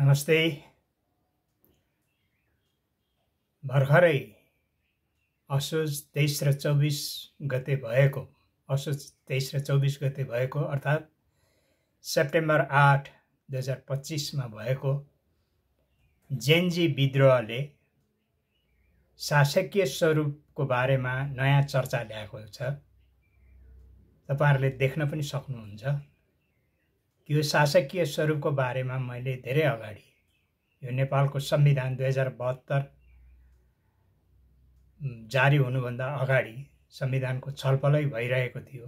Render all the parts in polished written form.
नमस्ते। भर्खरै असोज 23 र 24 गते भएको अर्थात् सेप्टेम्बर 8, 2025 मा भएको जेनजी विद्रोहले शासकीय स्वरूपको बारेमा नयाँ चर्चा ल्याएको छ। तपाईहरुले देख्न पनि सक्नुहुन्छ। यो शासकीय स्वरूपको बारेमा मैले धेरै अगाडि यो नेपालको संविधान 2072 जारी हुनुभन्दा अगाडि संविधानको छलफलै भइरहेको थियो।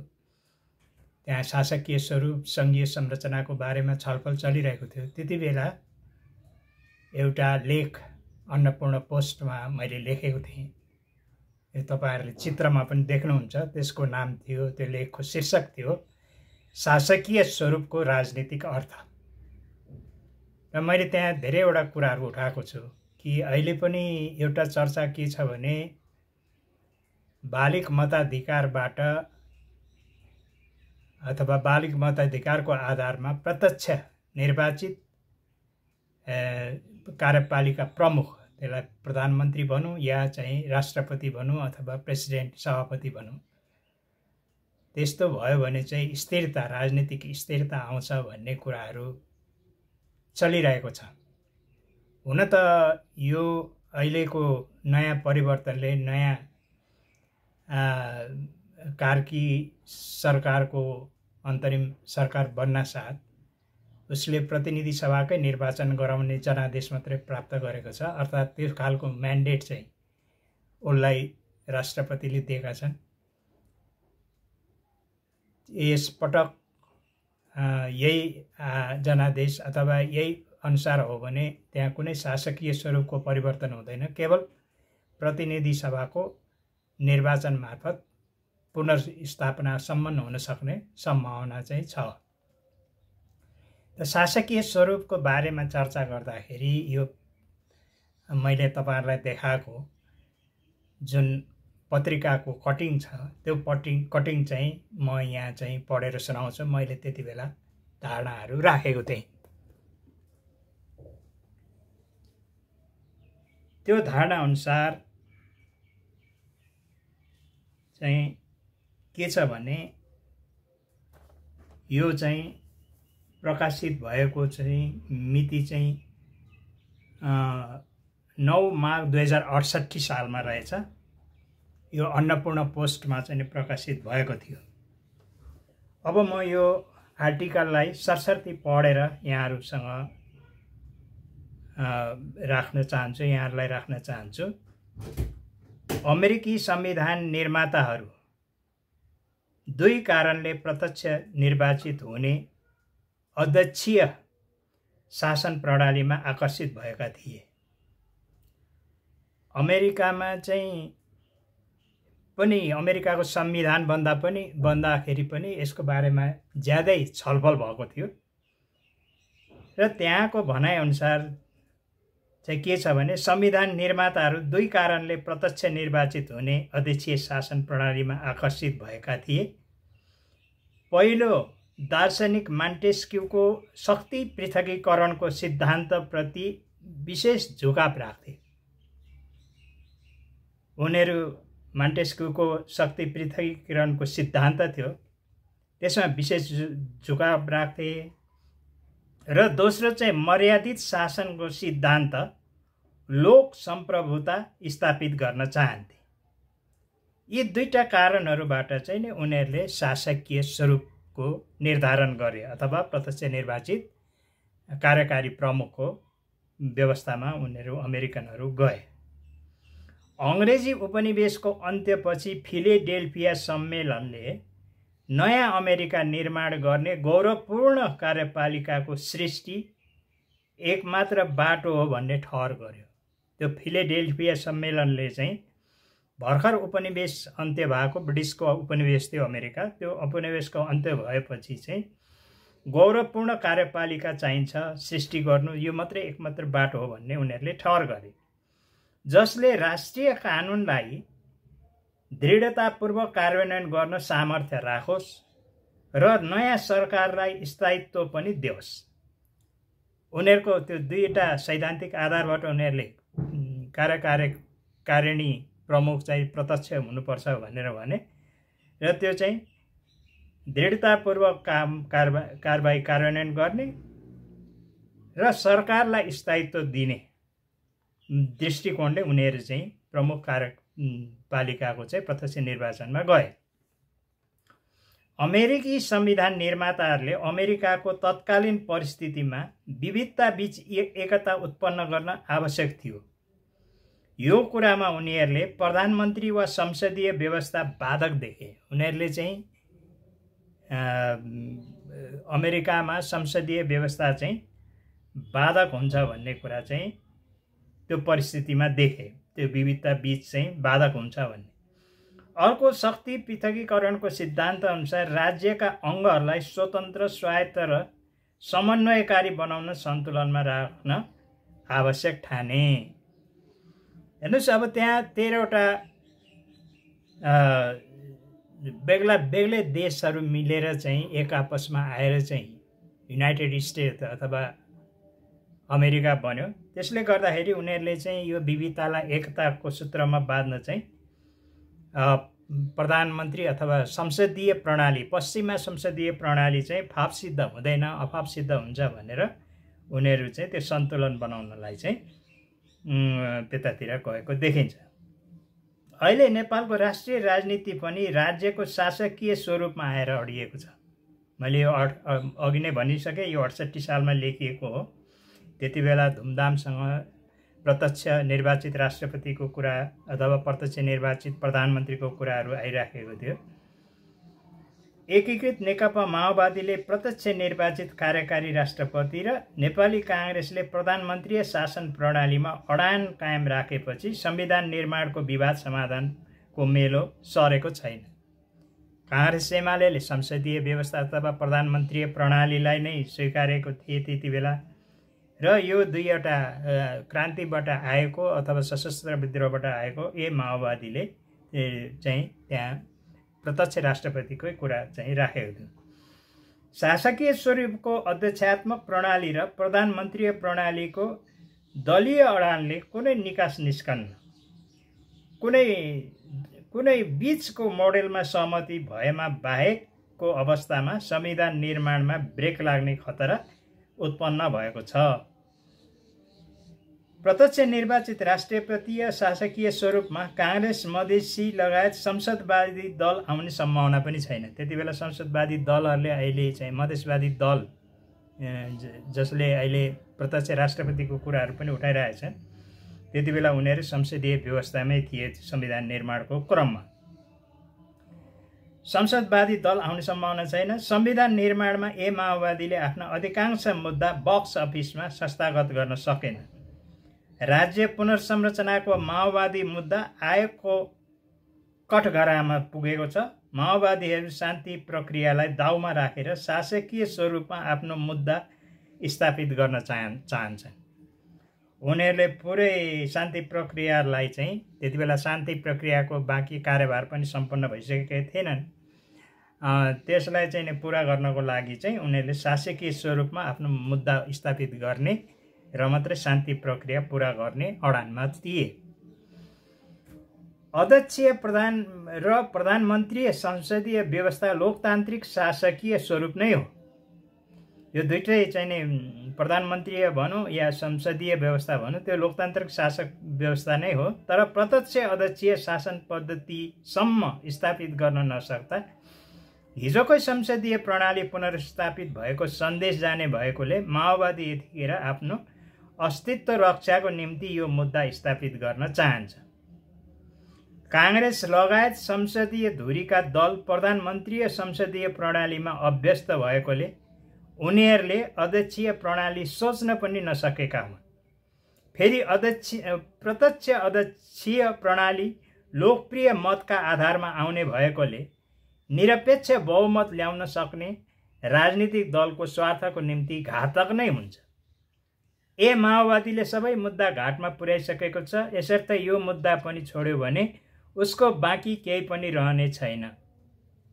त्यहाँ शासकीय स्वरूप संघीय संरचनाको बारेमा छलफल चलिरहेको थियो। त्यतिबेला एउटा लेख अन्नपूर्ण पोस्टमा मैले लेखेको थिएँ। यो तपाईहरुले चित्रमा पनि देख्नुहुन्छ। त्यसको नाम थियो, त्यो लेखको शीर्षक थियो शासकीय स्वरूपको राजनीतिक अर्थ। र मैले त्यहाँ धेरैवटा कुराहरू उठाएको छु कि अहिले पनि एउटा चर्चा के छ भने बालिग मताधिकारबाट अथवा बालिग मताधिकारको आधारमा प्रत्यक्ष निर्वाचित कार्यपालिका प्रमुख, त्यसलाई प्रधानमन्त्री भनौँ या चाहिँ राष्ट्रपति भनौँ अथवा प्रेसिडेन्ट सभापति भनौँ, त्यस्तो भयो भने चाहिँ स्थिरता, राजनीतिक स्थिरता आउँछ भन्ने कुराहरू चलिरहेको छ। हुन त यो अहिलेको नयाँ परिवर्तनले, नयाँ कार्की सरकारको अन्तरिम सरकार बन्न साथ उसले प्रतिनिधि सभाकै निर्वाचन गराउने जनादेश मात्रै प्राप्त गरेको छ। अर्थात् त्यो खालको म्यान्डेट चाहिँ उसलाई राष्ट्रपतिले दिएका छन्। यस पटक यही जनादेश अथवा यही अनुसार हो भने त्यहाँ कुनै शासकीय स्वरूपको परिवर्तन हुँदैन। केवल प्रतिनिधि सभाको निर्वाचन मार्फत पुनर्स्थापनासम्म हुन सक्ने सम्भावना चाहिँ छ। शासकीय स्वरूपको बारेमा चर्चा गर्दाखेरि यो मैले तपाईहरुलाई देखाएको जुन पत्रिकाको कटिङ छ, त्यो कटिङ चाहिँ म यहाँ चाहिँ पढेर सुनाउँछु। मैले त्यति बेला धारणाहरू राखेको थिएँ। त्यो धारणा अनुसार चाहिँ के छ भने यो चाहिँ प्रकाशित भएको चाहिँ मिति चाहिँ 9 माघ 2068 सालमा रहेछ। यो अन्नपूर्ण पोस्टमा चाहिँ प्रकाशित भएको थियो। अब म यो आर्टिकललाई सरसर्ती पढेर यहाँहरूलाई राख्न चाहन्छु। अमेरिकी संविधान निर्माताहरू दुई कारणले प्रत्यक्ष निर्वाचित हुने अध्यक्षीय शासन प्रणालीमा आकर्षित भएका थिए। अमेरिकामा चाहिँ पनि अमेरिकाको संविधान बन्दाखेरि पनि यसको बारेमा ज्यादै छलफल भएको थियो। र त्यहाँको भनाइ अनुसार चाहिँ के छ भने संविधान निर्माताहरू दुई कारणले प्रत्यक्ष निर्वाचित हुने अध्यक्षीय शासन प्रणालीमा आकर्षित भएका थिए। पहिलो, दार्शनिक मान्टेस्क्यूको शक्ति पृथकीकरणको सिद्धान्तप्रति विशेष झुकाव राख्थे। उनीहरू मान्टेस्क्यूको शक्ति पृथकीकरणको सिद्धान्त थियो, त्यसमा विशेष झुकाव राख्थे। र दोस्रो चाहिँ मर्यादित शासनको सिद्धान्त, लोक सम्प्रभुता स्थापित गर्न चाहन्थे। यी दुईटा कारणहरूबाट चाहिँ नि उनीहरूले शासकीय स्वरूपको निर्धारण गरे अथवा प्रत्यक्ष निर्वाचित कार्यकारी प्रमुखको व्यवस्थामा उनीहरू अमेरिकनहरू गए। अङ्ग्रेजी उपनिवेशको अन्त्यपछि फिलेडेल्फिया सम्मेलनले नयाँ अमेरिका निर्माण गर्ने गौरवपूर्ण कार्यपालिकाको सृष्टि एकमात्र बाटो हो भन्ने ठहर गर्यो। त्यो फिलेडेल्फिया सम्मेलनले चाहिँ भर्खर उपनिवेश अन्त्य भएको, ब्रिटिसको उपनिवेश थियो अमेरिका, त्यो उपनिवेशको अन्त्य भएपछि चाहिँ गौरवपूर्ण कार्यपालिका चाहिन्छ सृष्टि गर्नु, यो मात्रै एकमात्र बाटो हो भन्ने उनीहरूले ठहर गरे, जसले राष्ट्रिय कानुनलाई दृढतापूर्वक कार्यान्वयन गर्न सामर्थ्य राखोस् र नयाँ सरकारलाई स्थायित्व पनि दियोस्। उनीहरूको त्यो दुईवटा सैद्धान्तिक आधारबाट उनीहरूले कार्यकारिणी प्रमुख चाहिँ प्रत्यक्ष हुनुपर्छ भनेर भने र त्यो चाहिँ दृढतापूर्वक कारबाही कार्यान्वयन गर्ने र सरकारलाई स्थायित्व दिने दृष्टिकोणले उनीहरू चाहिँ प्रमुख कार्यपालिकाको चाहिँ प्रत्यक्ष निर्वाचनमा गए। अमेरिकी संविधान निर्माताहरूले अमेरिकाको तत्कालीन परिस्थितिमा विविधता बीच एकता उत्पन्न गर्न आवश्यक थियो। यो कुरामा उनीहरूले प्रधानमन्त्री वा संसदीय व्यवस्था बाधक देखे। उनीहरूले चाहिँ अमेरिकामा संसदीय व्यवस्था चाहिँ बाधक हुन्छ भन्ने कुरा चाहिँ त्यो परिस्थितिमा देखे, त्यो विविधता बीच चाहिँ बाधक हुन्छ भन्ने। अर्को शक्ति पृथकीकरणको सिद्धान्त अनुसार राज्यका अङ्गहरूलाई स्वतन्त्र, स्वायत्त र समन्वयकारी बनाउन सन्तुलनमा राख्न आवश्यक ठाने। हेर्नुहोस्, अब त्यहाँ 13वटा बेग्लै देशहरू मिलेर चाहिँ एक आपसमा आएर चाहिँ युनाइटेड स्टेट अथवा अमेरिका बन्यो। त्यसले गर्दाखेरि उनीहरूले चाहिँ यो विविधतालाई एकताको सूत्रमा बाँध्न चाहिँ प्रधानमन्त्री अथवा संसदीय प्रणाली, पश्चिमा संसदीय प्रणाली चाहिँ फाप सिद्ध हुँदैन, अफाप सिद्ध हुन्छ भनेर उनीहरू चाहिँ त्यो सन्तुलन बनाउनलाई चाहिँ त्यतातिर गएको देखिन्छ। अहिले नेपालको राष्ट्रिय राजनीति पनि राज्यको शासकीय स्वरूपमा आएर अडिएको छ। मैले यो अघि नै भनिसकेँ, यो 68 सालमा लेखिएको हो। त्यति बेला धुमधामसँग प्रत्यक्ष निर्वाचित राष्ट्रपतिको कुरा अथवा प्रत्यक्ष निर्वाचित प्रधानमन्त्रीको कुराहरू आइराखेको थियो। एकीकृत नेकपा माओवादीले प्रत्यक्ष निर्वाचित कार्यकारी राष्ट्रपति र नेपाली काङ्ग्रेसले प्रधानमन्त्रीय शासन प्रणालीमा अडान कायम राखेपछि संविधान निर्माणको विवाद समाधानको मेलो सरेको छैन। काङ्ग्रेस एमाले संसदीय व्यवस्था अथवा प्रधानमन्त्रीय प्रणालीलाई नै स्वीकारेको थिए त्यति बेला, र यो दुईवटा क्रान्तिबाट आएको अथवा सशस्त्र विद्रोहबाट आएको ए माओवादीले चाहिँ त्यहाँ प्रत्यक्ष राष्ट्रपतिकै कुरा चाहिँ राखेको थियो। शासकीय स्वरूपको अध्यक्षात्मक प्रणाली र प्रधानमन्त्रीय प्रणालीको दलीय अडानले कुनै निकास निस्कन्न। कुनै बीचको मोडेलमा सहमति भएमा बाहेकको अवस्थामा संविधान निर्माणमा ब्रेक लाग्ने खतरा उत्पन्न भएको छ। प्रत्यक्ष निर्वाचित राष्ट्रपतीय शासकीय स्वरूपमा काङ्ग्रेस, मधेसी लगायत संसदवादी दल आउने सम्भावना पनि छैन। त्यति बेला संसदवादी दलहरूले अहिले चाहिँ मधेसवादी दल जसले अहिले प्रत्यक्ष राष्ट्रपतिको कुराहरू पनि उठाइरहेछन्, त्यति बेला उनीहरू संसदीय व्यवस्थामै थिए। संविधान निर्माणको क्रममा संसदवादी दल आउने सम्भावना छैन। संविधान निर्माणमा ए माओवादीले आफ्ना अधिकांश मुद्दा बक्स अफिसमा संस्थागत गर्न सकेन। राज्य पुनर्संरचनाको माओवादी मुद्दा आयोगको कठघरामा पुगेको छ। माओवादीहरू शान्ति प्रक्रियालाई दाउमा राखेर शासकीय स्वरूपमा आफ्नो मुद्दा स्थापित गर्न चाहन्छन्। उनीहरूले पुरै शान्ति प्रक्रियालाई चाहिँ त्यति बेला शान्ति प्रक्रियाको बाँकी कार्यभार पनि सम्पन्न भइसकेका थिएनन्। त्यसलाई चाहिँ पुरा गर्नको लागि चाहिँ उनीहरूले शासकीय स्वरूपमा आफ्नो मुद्दा स्थापित गर्ने र मात्रै शान्ति प्रक्रिया पुरा गर्ने अडानमा थिए। अध्यक्षीय प्रधान र प्रधानमन्त्रीय संसदीय व्यवस्था लोकतान्त्रिक शासकीय स्वरूप नै हो। यो दुईटै चाहिँ प्रधानमन्त्रीय भनौँ या संसदीय व्यवस्था भनौँ, त्यो लोकतान्त्रिक शासक व्यवस्था नै हो। तर प्रत्यक्ष अध्यक्षीय शासन पद्धतिसम्म स्थापित गर्न नसक्दा हिजोकै संसदीय प्रणाली पुनर्स्थापित भएको सन्देश जाने भएकोले माओवादी यतिखेर आफ्नो अस्तित्व रक्षाको निम्ति यो मुद्दा स्थापित गर्न चाहन्छ। काङ्ग्रेस लगायत संसदीय धुरीका दल प्रधानमन्त्रीय संसदीय प्रणालीमा अभ्यस्त भएकोले उनीहरूले अध्यक्षीय प्रणाली सोच्न पनि नसकेका हुन्। फेरि प्रत्यक्ष अध्यक्षीय प्रणाली लोकप्रिय मतका आधारमा आउने भएकोले निरपेक्ष बहुमत ल्याउन सक्ने राजनीतिक दलको स्वार्थको निम्ति घातक नै हुन्छ। ए माओवादीले सबै मुद्दा घाटमा पुर्याइसकेको छ। यसर्थ यो मुद्दा पनि छोड्यो भने उसको बाँकी केही पनि रहने छैन।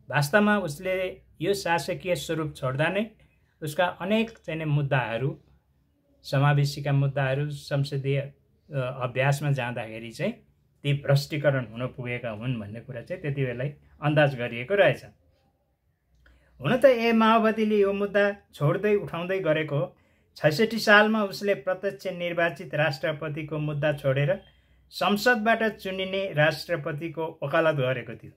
वास्तवमा उसले यो शासकीय स्वरूप छोड्दा नै उसका अनेक चाहिँ मुद्दाहरू समावेशीका मुद्दाहरू संसदीय अभ्यासमा जाँदाखेरि चाहिँ ती भ्रष्टीकरण हुन पुगेका हुन् भन्ने कुरा चाहिँ त्यति बेलै अन्दाज गरिएको रहेछ। हुन त माओवादीले यो मुद्दा छोड्दै उठाउँदै गरेको हो। 66 सालमा उसले प्रत्यक्ष निर्वाचित राष्ट्रपतिको मुद्दा छोडेर संसदबाट चुनिने राष्ट्रपतिको वकालत गरेको थियो।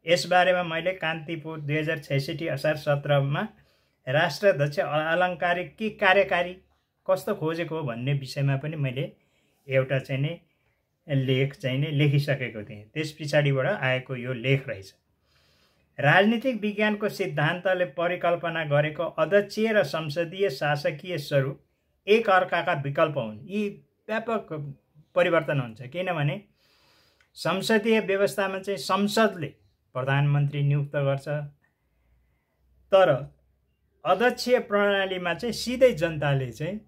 यसबारेमा मैले कान्तिपुर 2066 असार 17मा राष्ट्राध्यक्ष अलङ्कारिक कि कार्यकारी कस्तो खोजेको हो भन्ने विषयमा पनि मैले एउटा चाहिँ नि लेख चाहिँ नि लेखिसकेको थिएँ। त्यस पछाडिबाट आएको यो लेख रहेछ। राजनीतिक विज्ञानको सिद्धान्तले परिकल्पना गरेको अध्यक्षीय र संसदीय शासकीय स्वरूप एक अर्काका विकल्प हुन्। यी व्यापक परिवर्तन हुन्छ, किनभने संसदीय व्यवस्थामा चाहिँ संसदले प्रधानमन्त्री नियुक्त गर्छ, तर अध्यक्षीय प्रणालीमा चाहिँ सिधै जनताले चाहिँ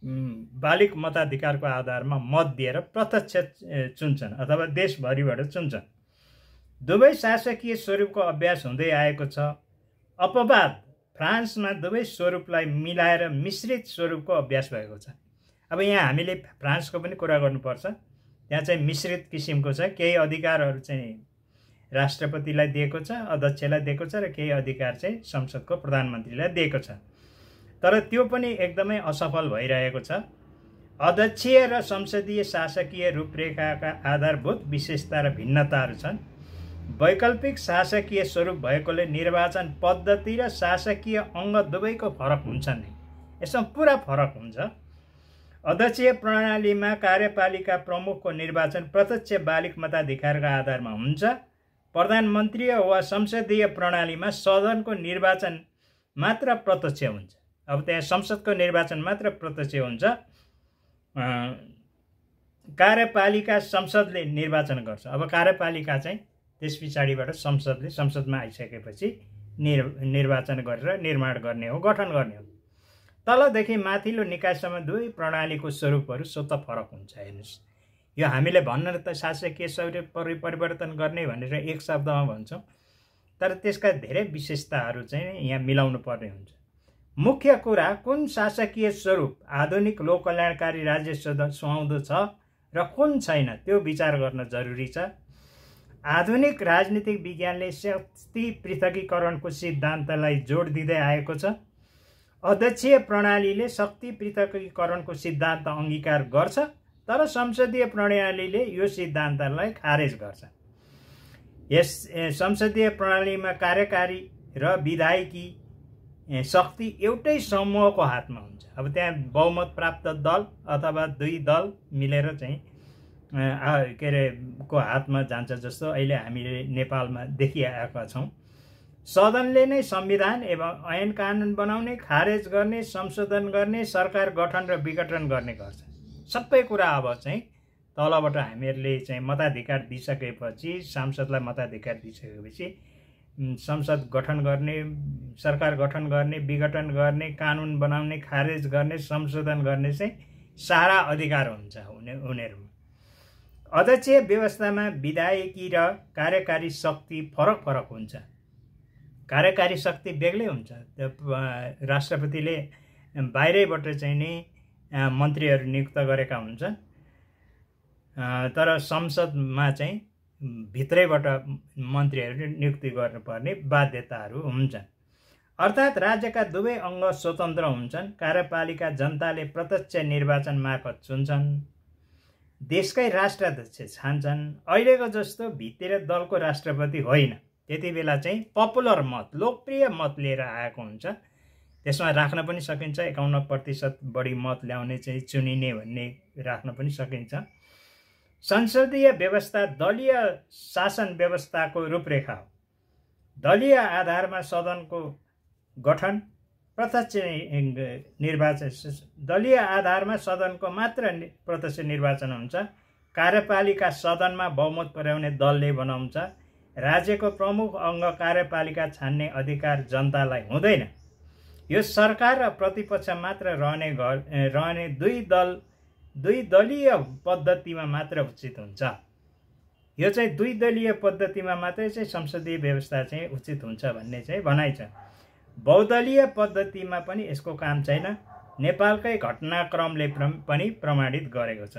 बालिक मताधिकारको आधारमा मत दिएर प्रत्यक्ष चुन्छन् अथवा देशभरिबाट चुन्छन्। दुवै शासकीय स्वरूपको अभ्यास हुँदै आएको छ। अपवाद फ्रान्समा दुवै स्वरूपलाई मिलाएर मिश्रित स्वरूपको अभ्यास भएको छ। अब यहाँ हामीले फ्रान्सको पनि कुरा गर्नुपर्छ। त्यहाँ चाहिँ मिश्रित किसिमको छ। केही अधिकारहरू चाहिँ राष्ट्रपतिलाई दिएको छ, अध्यक्षलाई दिएको छ, र केही अधिकार चाहिँ संसदको प्रधानमन्त्रीलाई दिएको छ। तर त्यो पनि एकदमै असफल भइरहेको छ। अध्यक्षीय र संसदीय शासकीय रूपरेखाका आधारभूत विशेषता र भिन्नताहरू छन्। वैकल्पिक शासकीय स्वरूप भएकोले निर्वाचन पद्धति र शासकीय अङ्ग दुवैको फरक हुन्छ नै। यसमा पुरा फरक हुन्छ। अध्यक्षीय प्रणालीमा कार्यपालिका प्रमुखको निर्वाचन प्रत्यक्ष बालिक मताधिकारका आधारमा हुन्छ। प्रधानमन्त्री वा संसदीय प्रणालीमा सदनको निर्वाचन मात्र प्रत्यक्ष हुन्छ। अब त्यहाँ संसदको निर्वाचन मात्र प्रत्यक्ष हुन्छ। कार्यपालिका संसदले निर्वाचन गर्छ। अब कार्यपालिका चाहिँ त्यस पछाडिबाट संसदमा आइसकेपछि निर्वाचन गरेर निर्माण गर्ने हो, गठन गर्ने हो। तलदेखि माथिल्लो निकायसम्म दुवै प्रणालीको स्वरूपहरू स्वतः फरक हुन्छ। हेर्नुहोस्, यो हामीले भन्न त शासकीय स्वरूप परिवर्तन गर्ने भनेर एक शब्दमा भन्छौँ, तर त्यसका धेरै विशेषताहरू चाहिँ यहाँ मिलाउनु पर्ने हुन्छ। मुख्य कुरा कुन शासकीय स्वरूप आधुनिक लोक कल्याणकारी राज्य सुहाउँदो छ र कुन छैन त्यो विचार गर्न जरुरी छ। आधुनिक राजनीतिक विज्ञानले शक्ति पृथकीकरणको सिद्धान्तलाई जोड दिँदै आएको छ। अध्यक्षीय प्रणालीले शक्ति पृथकीकरणको सिद्धान्त अंगीकार गर्छ, तर संसदीय प्रणालीले यो सिद्धान्तलाई खारेज गर्छ। यस संसदीय प्रणालीमा कार्यकारी र विधायकी शक्ति एउटै समूहको हातमा हुन्छ। अब त्यहाँ बहुमत प्राप्त दल अथवा दुई दल मिलेर चाहिँ के अरे को हातमा जान्छ, जस्तो अहिले हामीले नेपालमा देखिआएका छौँ। सदनले नै संविधान एवं ऐन कानुन बनाउने, खारेज गर्ने, संशोधन गर्ने, सरकार गठन र विघटन गर्ने गर्छ। सबै कुरा अब चाहिँ तलबाट हामीहरूले चाहिँ मताधिकार दिइसकेपछि, सांसदलाई मताधिकार दिइसकेपछि संसद गठन गर्ने, सरकार गठन गर्ने, विघटन गर्ने, कानुन बनाउने, खारेज गर्ने, संशोधन गर्ने चाहिँ सारा अधिकार हुन्छ उनीहरूमा। अध्यक्षीय व्यवस्थामा विधायकी र कार्यकारी शक्ति फरक फरक हुन्छ। कार्यकारी शक्ति बेग्लै हुन्छ। राष्ट्रपतिले बाहिरैबाट चाहिँ नि मन्त्रीहरू नियुक्त गरेका हुन्छन्, तर संसदमा चाहिँ भित्रैबाट मन्त्रीहरू नियुक्ति गर्नुपर्ने बाध्यताहरू हुन्छन्। अर्थात् राज्यका दुवै अङ्ग स्वतन्त्र हुन्छन्। कार्यपालिका जनताले प्रत्यक्ष निर्वाचन मार्फत चुन्छन्, देशकै राष्ट्राध्यक्ष छान्छन्। अहिलेको जस्तो भित्र दलको राष्ट्रपति होइन। त्यति बेला चाहिँ पपुलर मत, लोकप्रिय मत लिएर आएको हुन्छ। त्यसमा राख्न पनि सकिन्छ 51% बढी मत ल्याउने चाहिँ चुनिने भन्ने राख्न पनि सकिन्छ। संसदीय व्यवस्था दलीय शासन व्यवस्थाको रूपरेखा हो। दलीय आधारमा सदनको गठन, प्रत्यक्ष निर्वाचन, दलीय आधारमा सदनको मात्र प्रत्यक्ष निर्वाचन हुन्छ। कार्यपालिका सदनमा बहुमत पुर्याउने दलले बनाउँछ। राज्यको प्रमुख अङ्ग कार्यपालिका छान्ने अधिकार जनतालाई हुँदैन। यो सरकार र प्रतिपक्ष मात्र रहने दुई दलीय पद्धतिमा मात्र उचित हुन्छ। यो चाहिँ दुई दलीय पद्धतिमा मात्रै चाहिँ संसदीय व्यवस्था चाहिँ उचित हुन्छ भन्ने चाहिँ भनाइ छ। बहुदलीय पद्धतिमा पनि यसको काम छैन। नेपालकै घटनाक्रमले पनि प्रमाणित गरेको छ।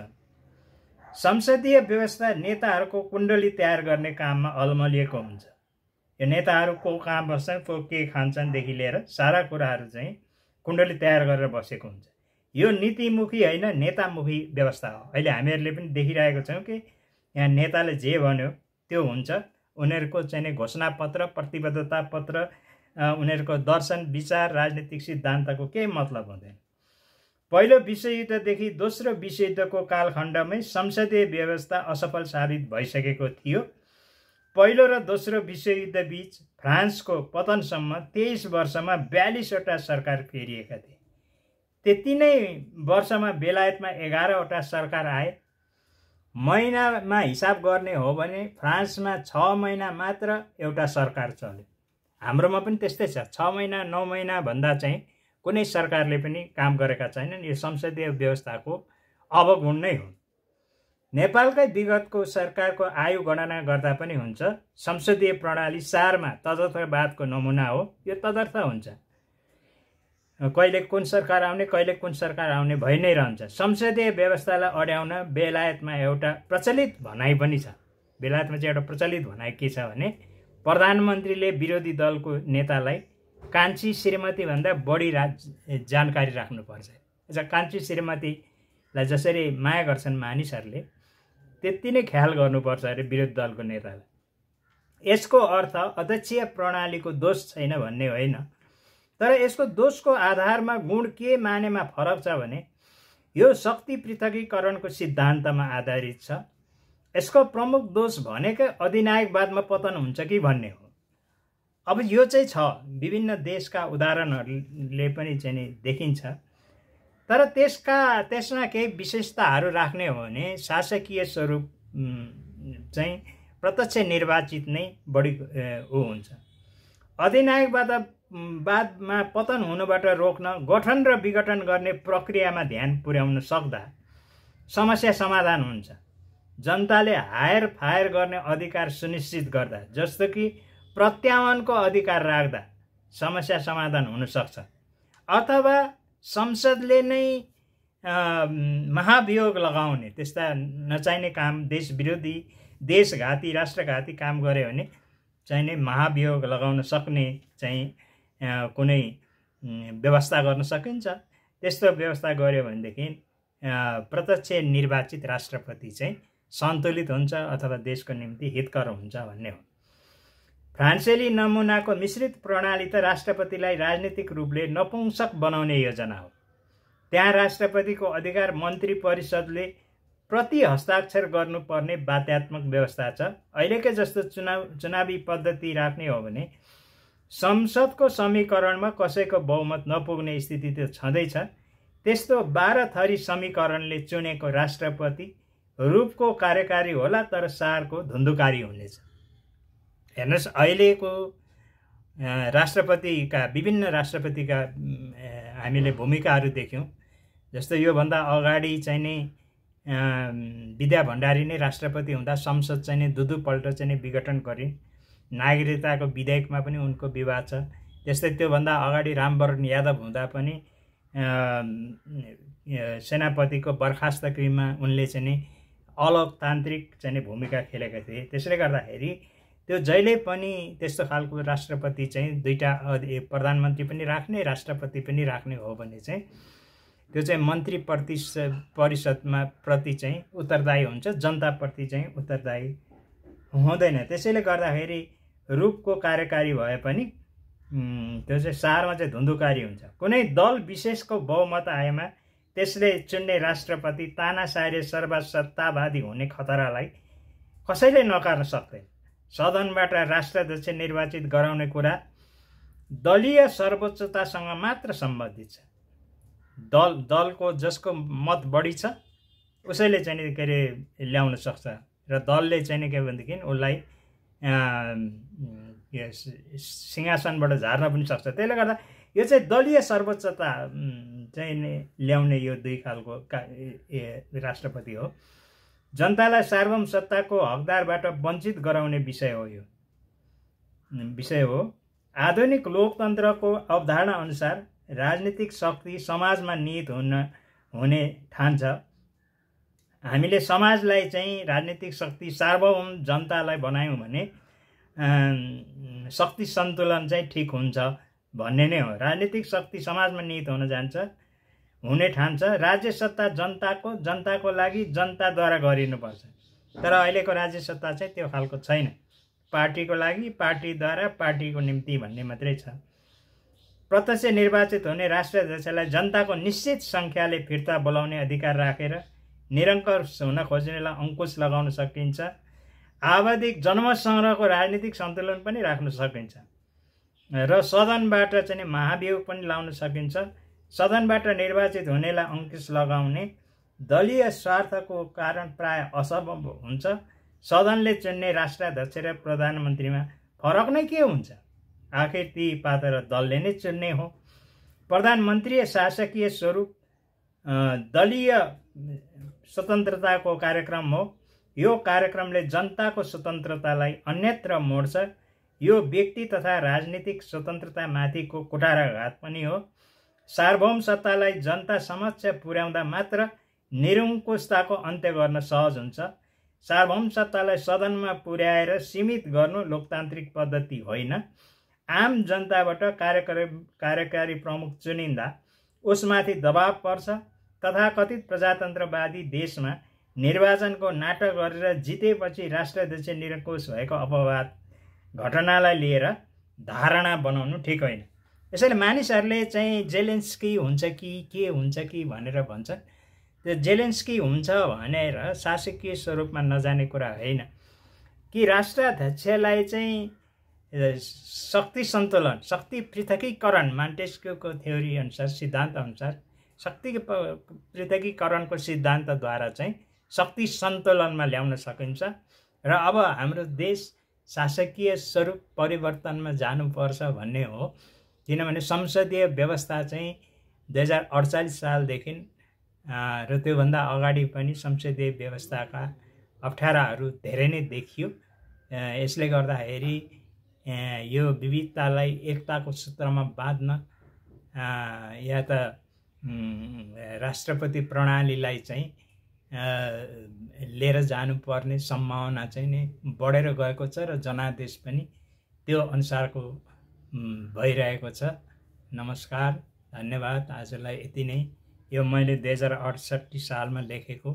संसदीय व्यवस्था नेताहरूको कुण्डली तयार गर्ने काममा अलमलिएको हुन्छ। यो नेताहरू को कहाँ बस्छन्, को के खान्छन्देखि लिएर सारा कुराहरू चाहिँ कुण्डली तयार गरेर बसेको हुन्छ। यो नीतिमुखी होइन, नेतामुखी व्यवस्था हो। अहिले हामीहरूले पनि देखिरहेको छौँ कि यहाँ नेताले जे भन्यो त्यो हुन्छ। उनीहरूको चाहिँ घोषणापत्र, प्रतिबद्धता पत्र, उनीहरूको दर्शन, विचार, राजनीतिक सिद्धान्तको केही मतलब हुँदैन। पहिलो विश्वयुद्धदेखि दोस्रो विश्वयुद्धको कालखण्डमै संसदीय व्यवस्था असफल साबित भइसकेको थियो। पहिलो र दोस्रो विश्वयुद्ध बीच फ्रान्सको पतनसम्म 23 वर्षमा 42वटा सरकार फेरिएका थिए। त्यति नै वर्षमा बेलायतमा 11वटा सरकार आए। महिनामा हिसाब गर्ने हो भने फ्रान्समा 6 महिना मात्र एउटा सरकार चल्यो। हाम्रोमा पनि त्यस्तै छ, 6 महिना 9 महिना भन्दा चाहिँ कुनै सरकारले पनि काम गरेका छैनन्। यो संसदीय व्यवस्थाको अवगुण नै हो। नेपालकै विगतको सरकारको आयु गणना गर्दा पनि हुन्छ। संसदीय प्रणाली सारमा तदर्थवादको नमुना हो। यो तदर्थ हुन्छ। कहिले कुन सरकार आउने, कहिले कुन सरकार आउने भइ नै रहन्छ। संसदीय व्यवस्थालाई अड्याउन बेलायतमा एउटा प्रचलित भनाइ पनि छ। बेलायतमा चाहिँ एउटा प्रचलित भनाइ के छ भने प्रधानमन्त्रीले विरोधी दलको नेतालाई कान्छी श्रीमती भन्दा बढी जानकारी राख्नुपर्छ। कान्छी श्रीमतीलाई जसरी माया गर्छन् मानिसहरूले त्यति नै ख्याल गर्नुपर्छ अरे विरोधी दलको नेतालाई। यसको अर्थ अध्यक्षीय प्रणालीको दोष छैन भन्ने होइन, तर यसको दोषको आधारमा गुण के मानेमा फरक छ भने यो शक्ति पृथकीकरणको सिद्धान्तमा आधारित छ। यसको प्रमुख दोष भनेकै अधिनायकवादमा पतन हुन्छ कि भन्ने हो। अब यो चाहिँ छ, विभिन्न देशका उदाहरणहरूले पनि चाहिँ देखिन्छ। तर त्यसमा केही विशेषताहरू राख्ने हो भने शासकीय स्वरूप चाहिँ प्रत्यक्ष निर्वाचित नै बढी हुन्छ। अधिनायकवादमा पतन हुनुबाट रोक्न गठन र विघटन गर्ने प्रक्रियामा ध्यान पुर्याउन सक्दा समस्या समाधान हुन्छ। जनताले हायर फायर गर्ने अधिकार सुनिश्चित गर्दा, जस्तो कि प्रत्याह्वानको अधिकार राख्दा समस्या समाधान हुन सक्छ। अथवा संसदले नै महाभियोग लगाउने, त्यस्ता नचाहिने काम, देश विरोधी, देशघाती, राष्ट्रघाती काम गर्यो भने चाहिँ नै महाभियोग लगाउन सक्ने चाहिँ कुनै व्यवस्था गर्न सकिन्छ। त्यस्तो व्यवस्था गर्यो भनेदेखि प्रत्यक्ष निर्वाचित राष्ट्रपति चाहिँ सन्तुलित हुन्छ अथवा देशको निम्ति हितकर हुन्छ भन्ने हो। फ्रान्सेली नमुनाको मिश्रित प्रणाली त राष्ट्रपतिलाई राजनीतिक रूपले नपुंसक बनाउने योजना हो। त्यहाँ राष्ट्रपतिको अधिकार मन्त्री परिषदले प्रति हस्ताक्षर गर्नुपर्ने बाध्यात्मक व्यवस्था छ। अहिलेकै जस्तो चुनावी पद्धति राख्ने हो भने संसदको समीकरणमा कसैको बहुमत नपुग्ने स्थिति त छँदैछ। त्यस्तो 12 थरी समीकरणले चुनेको राष्ट्रपति रूपको कार्यकारी होला, तर सारको धुन्धुकारी हुनेछ। हेर्नुहोस्, अहिलेको राष्ट्रपतिका, विभिन्न राष्ट्रपतिका हामीले भूमिकाहरू देख्यौँ। जस्तो योभन्दा अगाडि चाहिँ नि विद्या भण्डारी नै राष्ट्रपति हुँदा संसद चाहिँ नि दुईपल्ट चाहिँ विघटन गरिन्। नागरिकताको विधेयकमा पनि उनको विवाद छ। त्यस्तै त्योभन्दा अगाडि रामवरण यादव हुँदा पनि सेनापतिको बर्खास्तगीमा उनले चाहिँ नि अलोकतान्त्रिक चाहिँ भूमिका खेलेका थिए। त्यसले गर्दाखेरि त्यो जहिले पनि त्यस्तो खालको राष्ट्रपति चाहिँ दुईटा प्रधानमन्त्री पनि राख्ने, राष्ट्रपति पनि राख्ने हो भने चाहिँ त्यो चाहिँ मन्त्री परिषदमा प्रति चाहिँ उत्तरदायी हुन्छ, जनताप्रति चाहिँ उत्तरदायी हुँदैन। त्यसैले गर्दाखेरि रूपको कार्यकारी भए पनि त्यो चाहिँ सारमा चाहिँ धुन्धुकारी हुन्छ। कुनै दल विशेषको बहुमत आएमा त्यसले चुन्ने राष्ट्रपति तानाशाही सर्वसत्तावादी हुने खतरालाई कसैले नकार्न सक्दैन। सदनबाट राष्ट्राध्यक्ष निर्वाचित गराउने कुरा दलीय सर्वोच्चतासँग मात्र सम्बन्धित छ। दलको जसको मत बढी छ उसैले चाहिँ के अरे ल्याउन सक्छ र दलले चाहिँ के भनेदेखि उसलाई सिंहासनबाट झार्न पनि सक्छ। त्यसले गर्दा यो चाहिँ दलीय सर्वोच्चता चाहिँ ल्याउने यो दुई खालको राष्ट्रपति हो। जनतालाई सार्वभौम सत्ताको हकदारबाट वञ्चित गराउने विषय हो। आधुनिक लोकतन्त्रको अवधारणा अनुसार राजनीतिक शक्ति समाजमा निहित हुने ठान्छ। हामीले समाजलाई चाहिँ राजनीतिक शक्ति सार्वभौम जनतालाई बनायौँ भने शक्ति सन्तुलन चाहिँ ठिक हुन्छ भन्ने नै हो। राजनीतिक शक्ति समाजमा निहित हुने ठान्छ। राज्य सत्ता जनताको लागि जनताद्वारा गरिनुपर्छ। तर अहिलेको राज्य सत्ता चाहिँ त्यो खालको छैन। पार्टीको लागि पार्टीद्वारा पार्टीको निम्ति भन्ने मात्रै छ। प्रत्यक्ष निर्वाचित हुने राष्ट्राध्यक्षलाई जनताको निश्चित सङ्ख्याले फिर्ता बोलाउने अधिकार राखेर निरङ्कुश हुन खोज्नेलाई अङ्कुश लगाउन सकिन्छ। आवधिक जनमत सङ्ग्रहको राजनीतिक सन्तुलन पनि राख्न सकिन्छ र सदनबाट चाहिँ महाभियोग पनि लाउन सकिन्छ। सदनबाट निर्वाचित हुनेलाई अङ्कुश लगाउने दलीय स्वार्थको कारण प्राय असम्भव हुन्छ। सदनले चुन्ने राष्ट्राध्यक्ष र प्रधानमन्त्रीमा फरक नै के हुन्छ? आखिर ती पात्र दलले नै चुन्ने हो। प्रधानमन्त्री शासकीय स्वरूप दलीय स्वतन्त्रताको कार्यक्रम हो। यो कार्यक्रमले जनताको स्वतन्त्रतालाई अन्यत्र मोड्छ। यो व्यक्ति तथा राजनीतिक स्वतन्त्रतामाथिको कुठाराघात पनि हो। सार्वभौम सत्तालाई जनता समक्ष पुर्याउँदा मात्र निरङ्कुशताको अन्त्य गर्न सहज हुन्छ। सार्वभौम सत्तालाई सदनमा पुर्याएर सीमित गर्नु लोकतान्त्रिक पद्धति होइन। आम जनताबाट कार्यकारी प्रमुख चुनिँदा उसमाथि दबाव पर्छ। तथाकथित प्रजातन्त्रवादी देशमा निर्वाचनको नाटक गरेर जितेपछि राष्ट्राध्यक्ष निरङ्कुश भएको अपवाद घटनालाई लिएर धारणा बनाउनु ठिक होइन। यसैले मानिसहरूले चाहिँ जेलेन्स्की हुन्छ कि के हुन्छ कि भनेर भन्छन्। त्यो जेलेन्स्की हुन्छ भनेर शासकीय स्वरूपमा नजाने कुरा होइन कि राष्ट्राध्यक्षलाई चाहिँ शक्ति सन्तुलन, शक्ति पृथकीकरण, मान्टेस्क्यूको थ्योरी अनुसार, सिद्धान्त अनुसार शक्ति पृथकीकरणको सिद्धान्तद्वारा चाहिँ शक्ति सन्तुलनमा ल्याउन सकिन्छ। र अब हाम्रो देश शासकीय स्वरूप परिवर्तनमा जानुपर्छ भन्ने हो। किनभने संसदीय व्यवस्था चाहिँ 2048 सालदेखि र त्योभन्दा अगाडि पनि संसदीय व्यवस्थाका अप्ठ्याराहरू धेरै नै देखियो। यसले गर्दाखेरि यो विविधतालाई एकताको सूत्रमा बाँध्न या त राष्ट्रपति प्रणालीलाई चाहिँ लिएर जानुपर्ने सम्भावना चाहिँ नै बढेर गएको छ र जनादेश पनि त्यो अनुसारको भइरहेको छ। नमस्कार, धन्यवाद। आजलाई यति नै। यो मैले 2068 सालमा लेखेको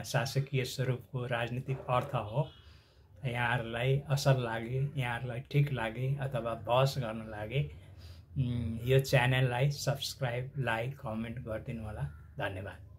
शासकीय स्वरूपको राजनीतिक अर्थ हो। यहाँहरूलाई असल लागे, यहाँहरूलाई ठिक लागे अथवा बहस गर्न लागे यो च्यानललाई सब्सक्राइब, लाइक, कमेन्ट गरिदिनु होला। धन्यवाद।